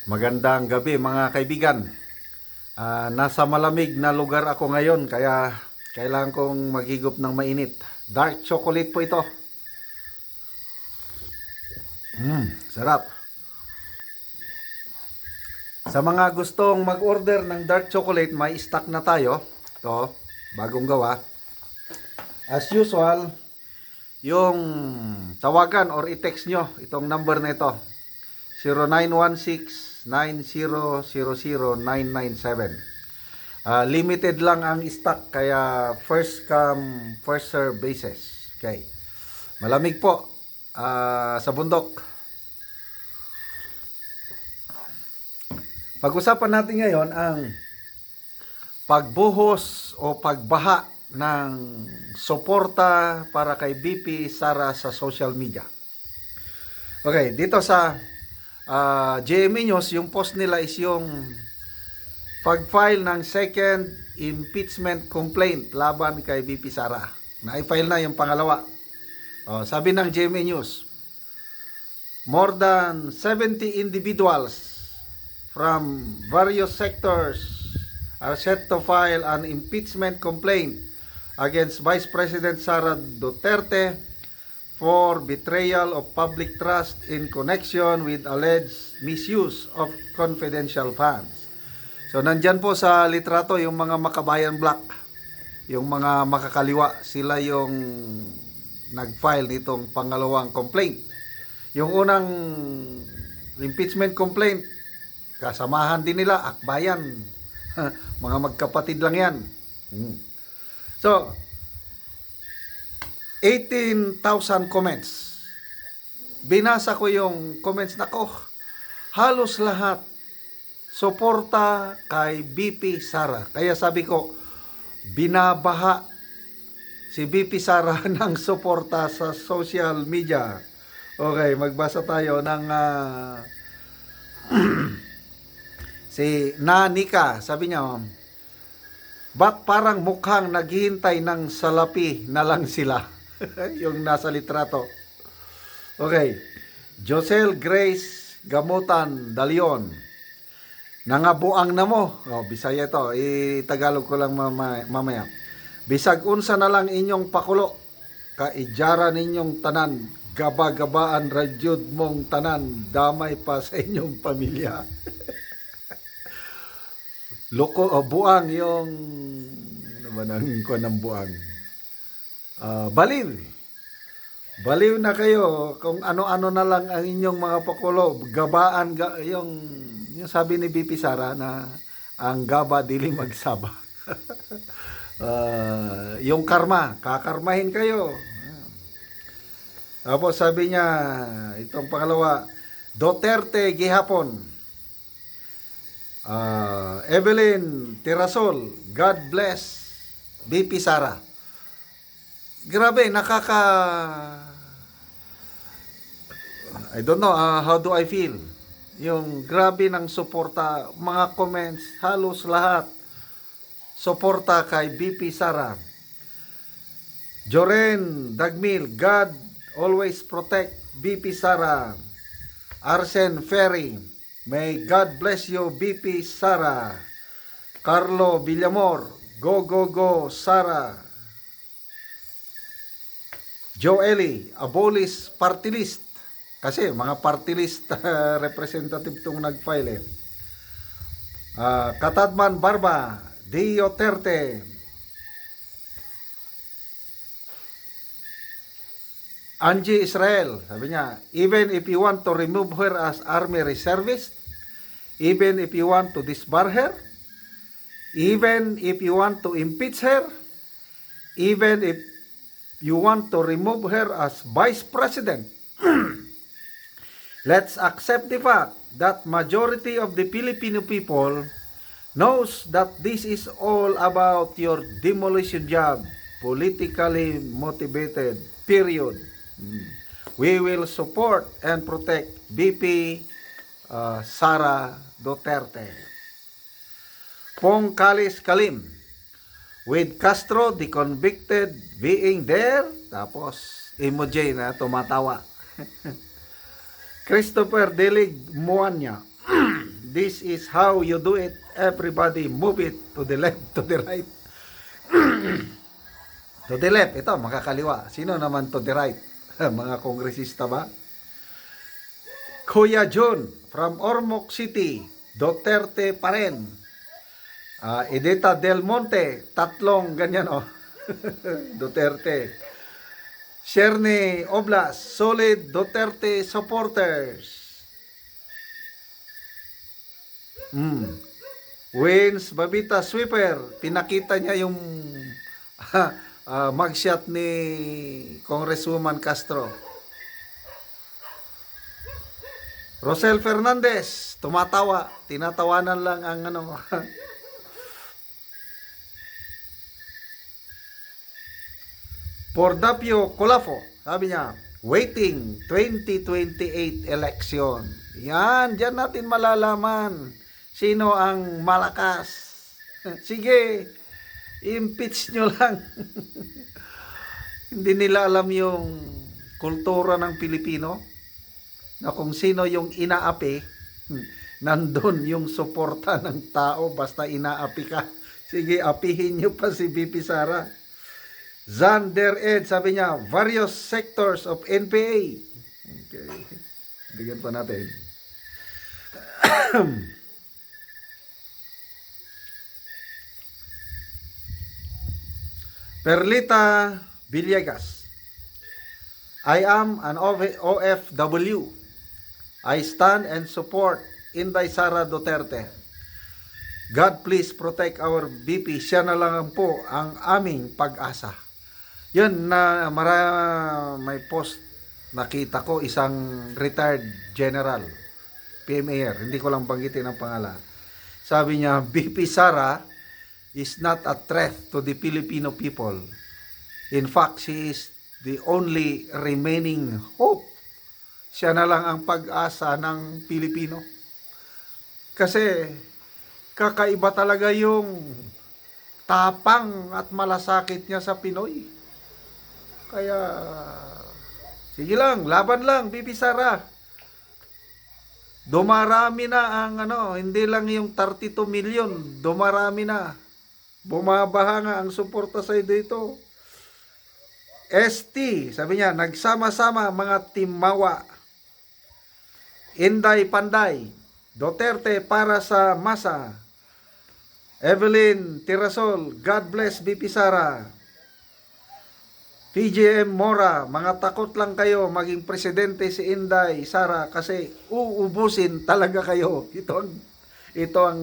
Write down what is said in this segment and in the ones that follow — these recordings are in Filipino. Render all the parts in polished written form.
Magandang gabi mga kaibigan. Nasa malamig na lugar ako ngayon kaya kailangan kong maghigop ng mainit. Dark chocolate po ito. Sarap. Sa mga gustong mag-order ng dark chocolate, may stock na tayo. Ito, bagong gawa. As usual, yung tawagan or i-text nyo itong number na ito. 0916-9000-997. Limited lang ang stock kaya first come first serve basis. Okay. Malamig po sa bundok. Pag-usapan natin ngayon ang pagbuhos o pagbaha ng suporta para kay BP Sara sa social media. Okay, dito sa GMA News, yung post nila is yung pag-file ng second impeachment complaint laban kay BP Sara. Na-file na yung pangalawa. Sabi ng GMA News, more than 70 individuals from various sectors are set to file an impeachment complaint against Vice President Sara Duterte for betrayal of public trust in connection with alleged misuse of confidential funds. So nandyan po sa litrato yung mga Makabayan Black, yung mga makakaliwa, sila yung nag-file nitong pangalawang complaint. Yung unang impeachment complaint, kasamahan din nila, Akbayan. Mga magkapatid lang yan. So, 18,000 comments. Binasa ko yung comments. Nako, halos lahat suporta kay BP Sara. Kaya sabi ko, binabaha si BP Sara ng suporta sa social media. Okay, magbasa tayo ng si Nanika. Sabi niya, parang mukhang naghihintay ng salapi na lang sila. Yung nasa litrato. Okay. Josel Grace Gamutan Dalion. Nangabuang na mo. Bisaya ito. Tagalog ko lang mamaya. Bisag unsa na lang inyong pakulo. Kaijara ninyong tanan. Gaba-gabaan radyod mong tanan. Damay pa sa inyong pamilya. Buang yung ano ba nang kuha ng buang. Baliw na kayo kung ano-ano na lang ang inyong mga pakulo. Gabaan yung sabi ni BP Sara na ang gaba dili magsaba. Yung karma, kakarmahin kayo. Tapos sabi niya, itong pangalawa, Duterte gihapon. Evelyn Tirasol, God bless BP Sara. Grabe, I don't know, how do I feel? Yung grabe ng suporta, mga comments, halos lahat suporta kay BP Sara. Joren Dagmil, God always protect BP Sara. Arsen Ferry, may God bless you BP Sara. Carlo Villamor, go go go Sara. Joely, abolish party list. Kasi mga party list representative itong nag-file. Katadman Barba, Duterte. Angie Israel, sabi niya, even if you want to remove her as army reservist, even if you want to disbar her, even if you want to impeach her, even if you want to remove her as vice president, let's accept the fact that majority of the Filipino people knows that this is all about your demolition job, politically motivated, period. We will support and protect BP Sara Duterte. Pong Kalis Kalim, with Castro, the convicted, being there, tapos emoji na tumatawa. Christopher Delig Muanya, This is how you do it. Everybody move it to the left, to the right. To the left, ito, makakaliwa. Sino naman to the right? Mga kongresista ba? Kuya Jun from Ormoc City, Duterte pa rin. Edita Del Monte, tatlong ganyan oh. Duterte. Sherne Oblas, solid Duterte supporters. Wins Babita Sweeper, pinakita niya yung mugshot ni Congresswoman Castro. Rosel Fernandez, tumatawa, tinatawanan lang ang ano. Pordapio Colafo, sabi niya, waiting 2028 election. Yan, diyan natin malalaman sino ang malakas. Sige, impeach nyo lang. Hindi nila alam yung kultura ng Pilipino na kung sino yung inaapi, nandun yung suporta ng tao basta inaapi ka. Sige, apihin nyo pa si BP Sara. Zander Ed, sabi niya, various sectors of NPA. Okay. Bigyan pa natin. Perlita Villegas, I am an OFW. I stand and support Inday Sara Duterte. God please protect our BP. Siya na lang po ang aming pag-asa. Yun na may post nakita ko, isang retired general, PMAR, hindi ko lang banggitin ang pangalan. Sabi niya, BP Sara is not a threat to the Filipino people. In fact, she is the only remaining hope. Siya na lang ang pag-asa ng Pilipino. Kasi kakaiba talaga yung tapang at malasakit niya sa Pinoy. Kaya, sige lang, laban lang, BP Sara. Dumarami na ang hindi lang yung 32 million, dumarami na. Bumabaha nga ang suporta sa dito. ST, sabi niya, nagsama-sama mga timawa. Inday Panday, Duterte para sa masa. Evelyn Tirasol, God bless BP Sara. PGM Mora, mga takot lang kayo maging presidente si Inday Sara kasi uubusin talaga kayo. Ito ang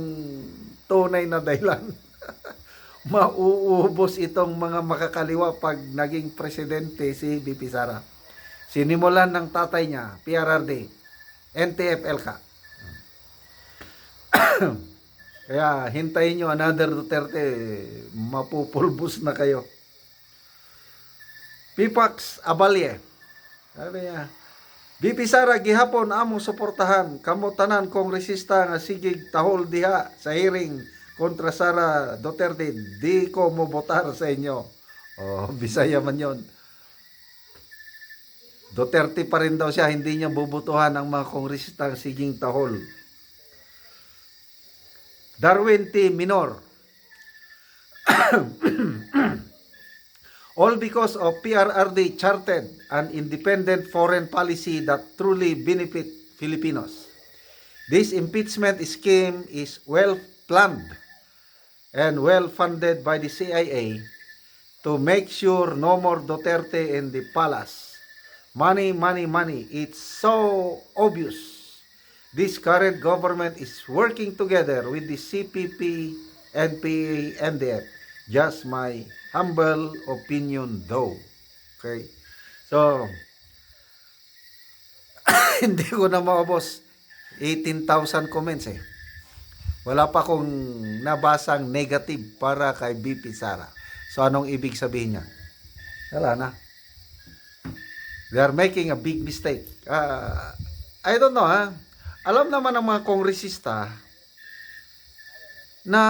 tunay na dahilan. Mauubos itong mga makakaliwa pag naging presidente si BP Sara. Sinimulan ng tatay niya, PRRD, NTF-ELCA. Kaya hintayin nyo another Duterte, mapupulbos na kayo. Pipax Abalye, sabi niya, BP Sara gihapon among suportahan kamo tanan kongresista nga sigig tahol diha sa hearing kontra Sara Duterte, di ko mo botar sa inyo. Oh, Bisaya man yon. Duterte pa rin daw siya, hindi niya bubutuhan ang mga kongresista nga siging tahol. Darwin T. Minor, all because of PRRD charted an independent foreign policy that truly benefit Filipinos. This impeachment scheme is well planned and well funded by the CIA to make sure no more Duterte in the palace. Money, money, money. It's so obvious. This current government is working together with the CPP, NPA, NDF. Just my humble opinion though. Okay. So, hindi ko na maubos 18,000 comments eh. Wala pa akong nabasang negative para kay BP Sara. So, anong ibig sabihin niya? Wala na. They are making a big mistake. I don't know ha. Alam naman ng mga kongresista na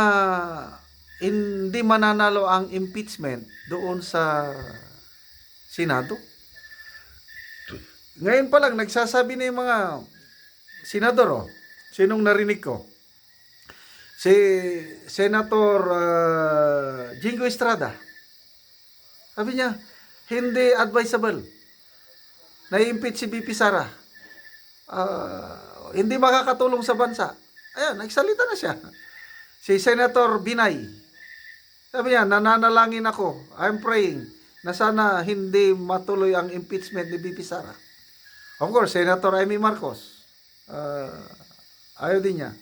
hindi mananalo ang impeachment doon sa Senado. Ngayon pa lang nagsasabi na yung mga senador, sinong narinig ko? Si Senator Jingo Estrada, sabi niya, hindi advisable na i-impeach si BP Sara. Hindi makakatulong sa bansa. Ayan, nagsalita na siya. Si Senator Binay, sabi niya, nananalangin ako, I'm praying, na sana hindi matuloy ang impeachment ni BP Sara. Of course, Senator Amy Marcos, ayaw din niya.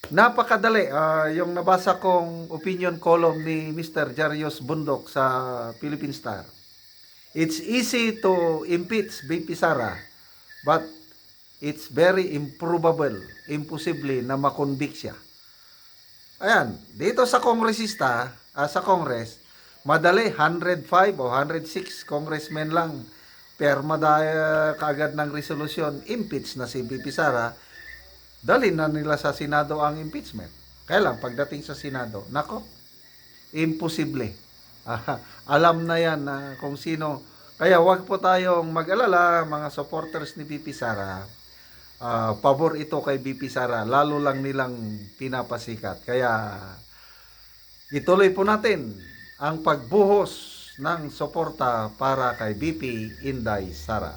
Napakadali, yung nabasa kong opinion column ni Mr. Jarius Bundok sa Philippine Star. It's easy to impeach BP Sara, but it's very improbable, imposible na makonvict siya. Ayan, dito sa kongresista, sa Congress, madali 105 o 106 congressmen lang perma kaagad ng resolusyon, impeach na si BP Sara, dalhin na nila sa Senado ang impeachment. Kaya lang, pagdating sa Senado, nako, imposible. Alam na yan na kung sino. Kaya wag po tayong mag-alala, mga supporters ni BP Sara. Pabor ito kay BP Sara, lalo lang nilang pinapasikat. Kaya ituloy po natin ang pagbuhos ng suporta para kay BP Inday Sara.